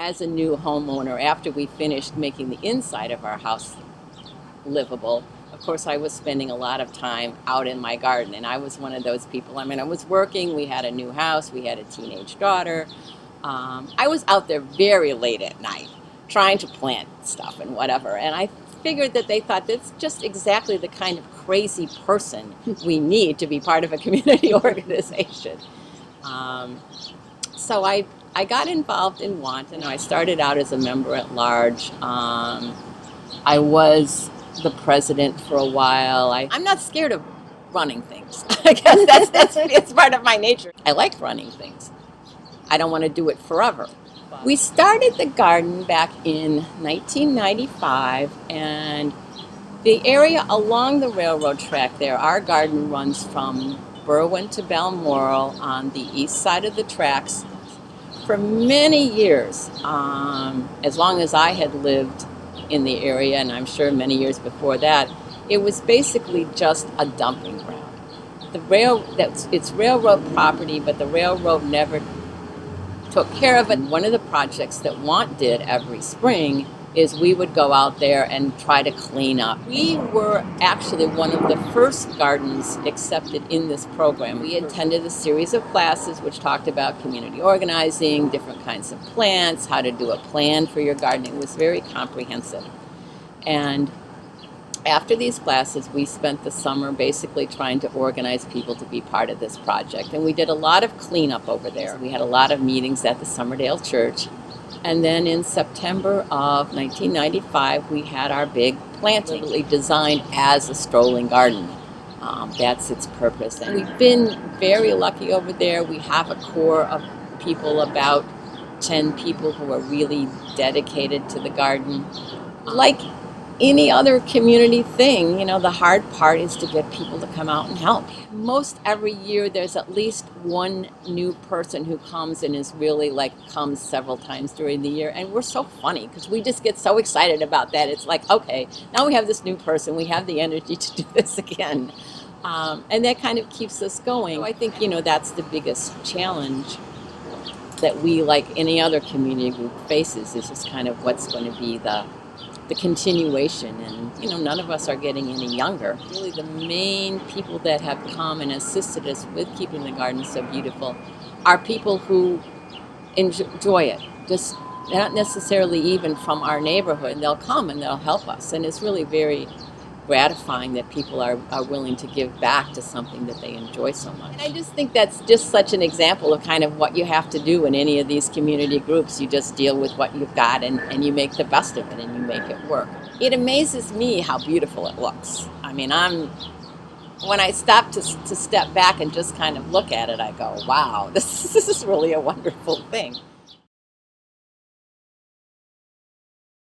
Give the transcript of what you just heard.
As a new homeowner, after we finished making the inside of our house livable, of course I was spending a lot of time out in my garden, and I was one of those people. I mean, I was working, we had a new house, we had a teenage daughter. I was out there very late at night trying to plant stuff and whatever, and I figured that they thought that's just exactly the kind of crazy person we need to be part of a community organization. So I got involved in WANT, and I started out as a member at large. I was the president for a while. I'm not scared of running things. I guess it's part of my nature. I like running things. I don't want to do it forever. We started the garden back in 1995, and the area along the railroad track there, our garden runs from Berwyn to Balmoral on the east side of the tracks. For many years, as long as I had lived in the area, and I'm sure many years before that, it was basically just a dumping ground. It's railroad property, but the railroad never took care of it. One of the projects that WANT did every spring is we would go out there and try to clean up. We were actually one of the first gardens accepted in this program. We attended a series of classes which talked about community organizing, different kinds of plants, how to do a plan for your garden. It was very comprehensive. And after these classes, we spent the summer basically trying to organize people to be part of this project. And we did a lot of cleanup over there. We had a lot of meetings at the Summerdale Church. And then in September of 1995, we had our big planting, literally designed as a strolling garden. That's its purpose. And we've been very lucky over there. We have a core of people, about 10 people who are really dedicated to the garden. Like any other community thing, the hard part is to get people to come out and help. Most every year there's at least one new person who comes and is really comes several times during the year, and we're so funny because we just get so excited about that. It's like, okay, now we have this new person, we have the energy to do this again, and that kind of keeps us going. So I think that's the biggest challenge that we, like any other community group, faces, is just kind of what's going to be the continuation. And none of us are getting any younger. Really, the main people that have come and assisted us with keeping the garden so beautiful are people who enjoy it, just not necessarily even from our neighborhood. They'll come and they'll help us, and it's really very gratifying that people are willing to give back to something that they enjoy so much. And I just think that's just such an example of kind of what you have to do in any of these community groups. You just deal with what you've got, and you make the best of it, and you make it work. It amazes me how beautiful it looks. I mean, when I stop to step back and just kind of look at it, I go, wow, this is really a wonderful thing.